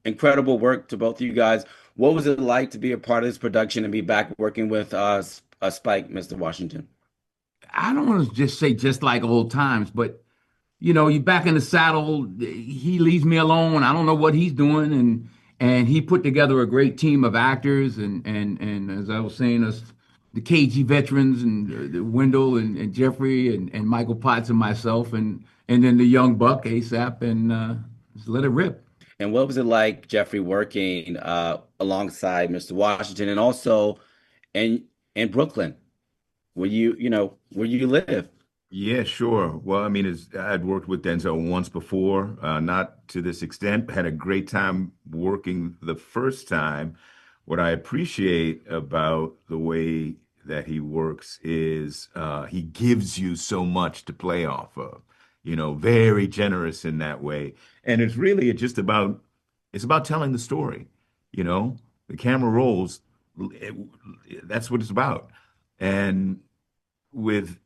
incredible work to both of you guys. What was it like to be a part of this production and be back working with Spike, Mr. Washington? I don't want to just say just like old times, but you're back in the saddle. He leaves me alone. I don't know what he's doing, and he put together a great team of actors, and as I was saying, us the KG veterans and the Wendell and Jeffrey and Michael Potts and myself, and then the young buck ASAP, and just let it rip. And what was it like, Jeffrey, working alongside Mr. Washington and also in Brooklyn, where you live? Yeah, sure. Well, I mean, I'd worked with Denzel once before, not to this extent. Had a great time working the first time. What I appreciate about the way that he works is he gives you so much to play off of. Very generous in that way. And it's about telling the story. You know, the camera rolls. it- that's what it's about. And with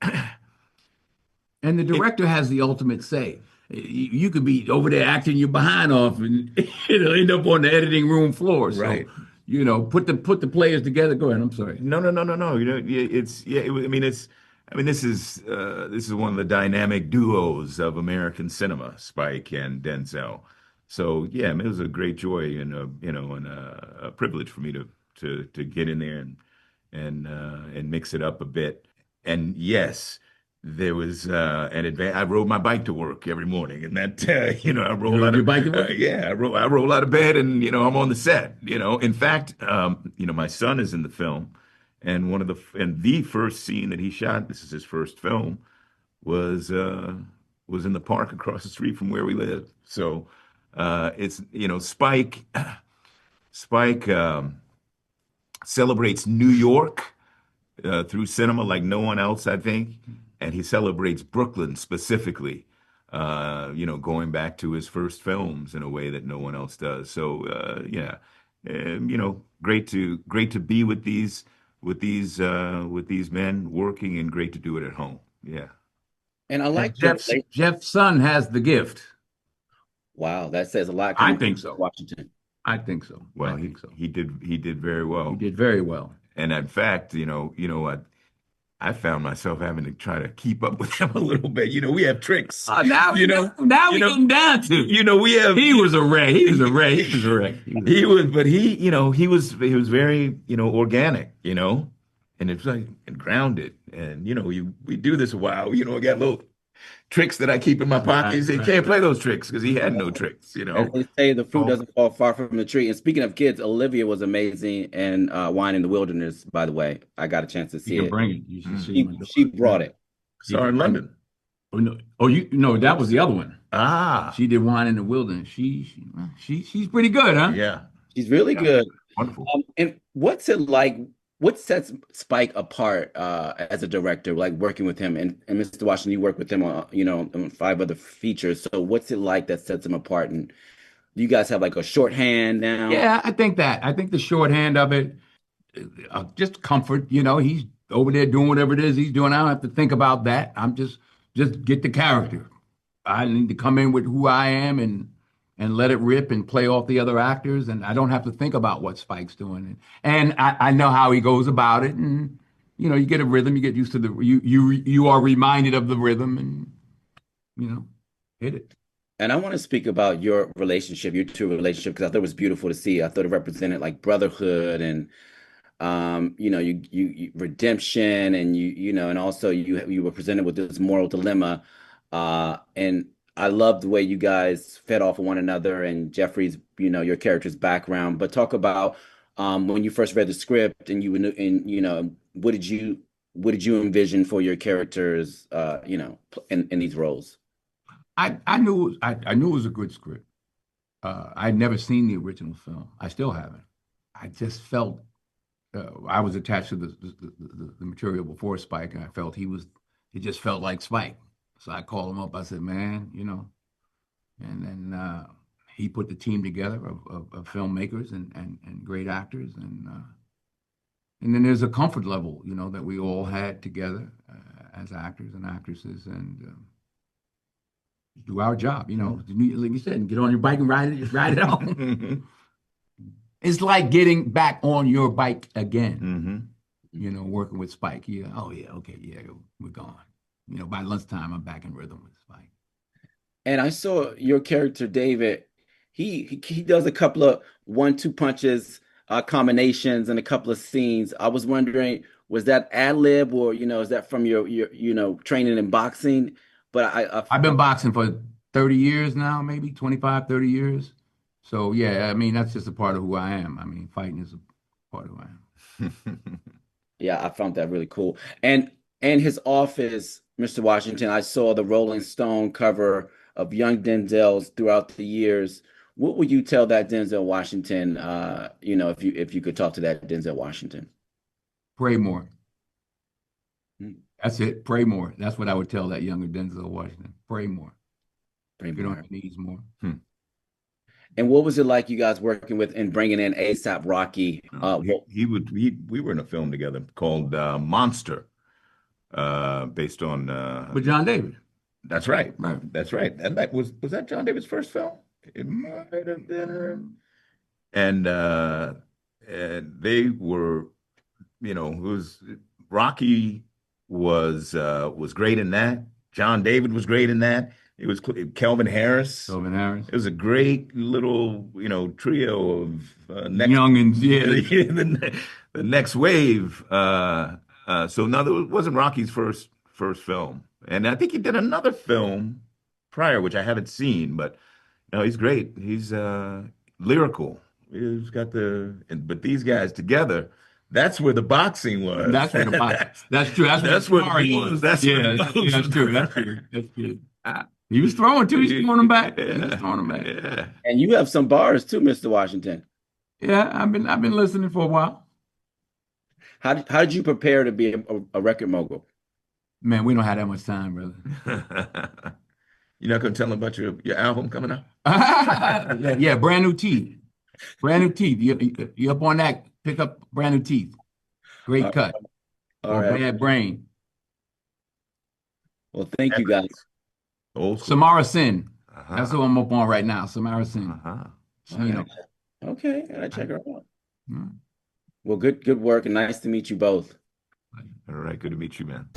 And the it, director has the ultimate say. You could be over there acting your behind off, and it'll end up on the editing room floor. So, right. put the players together. Go ahead. I'm sorry. No, no, no, no, no. Yeah, I mean, this is one of the dynamic duos of American cinema, Spike and Denzel. So yeah, I mean, it was a great joy and a privilege for me to get in there and mix it up a bit. And yes, there was an advantage. I rode my bike to work every morning, and that I You roll rode out your of bike to work? I roll out of bed, and I'm on the set. In fact, my son is in the film, and the first scene that he shot, this is his first film, was uh, was in the park across the street from where we live. So it's Spike celebrates New York through cinema like no one else, I think. And he celebrates Brooklyn specifically, going back to his first films in a way that no one else does. So, yeah, great to be with these men working, and great to do it at home. Yeah. And I And like the Jeff's relate. Jeff's son has the gift. Wow, that says a lot I coming from think Mr. so. Washington. I think so. I Well, he think so. he did he did very He well. did very well. And in fact, I found myself having to try to keep up with him a little bit. We have tricks. Now, You now, know, now you we know, getting down to. we have. He was a wreck. He was a wreck. He was a wreck. He was a He wreck. was, but he was very, organic, and it's like and grounded. And we do this a while. I got little tricks that I keep in my Right, pockets. He right, can't play right. those tricks because he had no tricks. As they say, the fruit Oh, doesn't fall far from the tree. And speaking of kids, Olivia was amazing in Wine in the Wilderness, by the way. I got a chance to You see can it. bring it. You should see mm. my She daughter. Yeah. brought it. You Saw can in bring it. London. Oh no! Oh, that was the other one. Ah, She did Wine in the Wilderness. She's pretty good, huh? yeah, She's really yeah, good. wonderful. And what's it like? What sets Spike apart as a director, like working with him? And Mr. Washington, you work with him on, on five other features. So what's it like that sets him apart? And do you guys have like a shorthand now? Yeah, I think that. I think the shorthand of it, just comfort. He's over there doing whatever it is he's doing. I don't have to think about that. I'm just get the character. I need to come in with who I am and let it rip and play off the other actors, and I don't have to think about what Spike's doing. And I know how he goes about it, and you get a rhythm, you get used to you are reminded of the rhythm, and you know, hit it. And I want to speak about your relationship, your two relationship, because I thought it was beautiful to see. I thought it represented like brotherhood and you redemption and and also you were presented with this moral dilemma. And I love the way you guys fed off of one another and Jeffrey's, your character's background. But talk about when you first read the script and what did you envision for your characters in these roles? I knew it was a good script. I'd never seen the original film. I still haven't. I just felt I was attached to the material before Spike, and I felt he just felt like Spike. So I called him up. I said, man, and then he put the team together of filmmakers and great actors, and then there's a comfort level, that we all had together as actors and actresses, and do our job, like you said, get on your bike and ride it home. It's like getting back on your bike again, Hmm. working with Spike. Yeah. Oh yeah. Okay. Yeah. We're gone. By lunchtime, I'm back in rhythm with Spike. And I saw your character, David. He does a couple of 1-2 punches, combinations, and a couple of scenes. I was wondering, was that ad lib, or is that from your training in boxing? But I've been boxing for 30 years now, maybe 25, 30 years. So yeah, I mean, that's just a part of who I am. I mean, fighting is a part of who I am. yeah, I found that really cool. And his office, Mr. Washington, I saw the Rolling Stone cover of young Denzel's throughout the years. What would you tell that Denzel Washington, if you could talk to that Denzel Washington? Pray more. Hmm, That's it. Pray more. That's what I would tell that younger Denzel Washington. Pray more. pray Get on more. your knees more. And what was it like you guys working with and bringing in ASAP Rocky? We were in a film together called Monster, based on With John David. that's right. Right. That's right. And that was that John David's first film? It might have been. And they were, it was Rocky was great in that. John David was great in that. It was Kelvin Harris. Kelvin Harris. It was a great little, trio of next Youngins, yeah. the next wave. So no, it wasn't Rocky's first film, and I think he did another film prior, which I haven't seen, but no, he's great. He's lyrical. He's got but these guys together, that's where the boxing was. That's where the box. That's true. That's That's where what the sparring was. that's Yeah, what that's true. That's true. That's good. He was throwing too. He's throwing them back. He was throwing them back. Yeah. And you have some bars too, Mr. Washington. Yeah, I've been listening for a while. How did you prepare to be a record mogul? Man, we don't have that much time, brother. You're not gonna tell them about your album coming out? Yeah, brand new teeth. Brand new teeth. You up on that? Pick up brand new teeth. Great cut. All Or right. bad brain. Well, thank you guys. Old school. Samara Sin. Uh-huh. That's who I'm up on right now. Samara Sin. Uh-huh. Okay, I gotta check her out. Mm. Well, good work, and nice to meet you both. All right, good to meet you, man.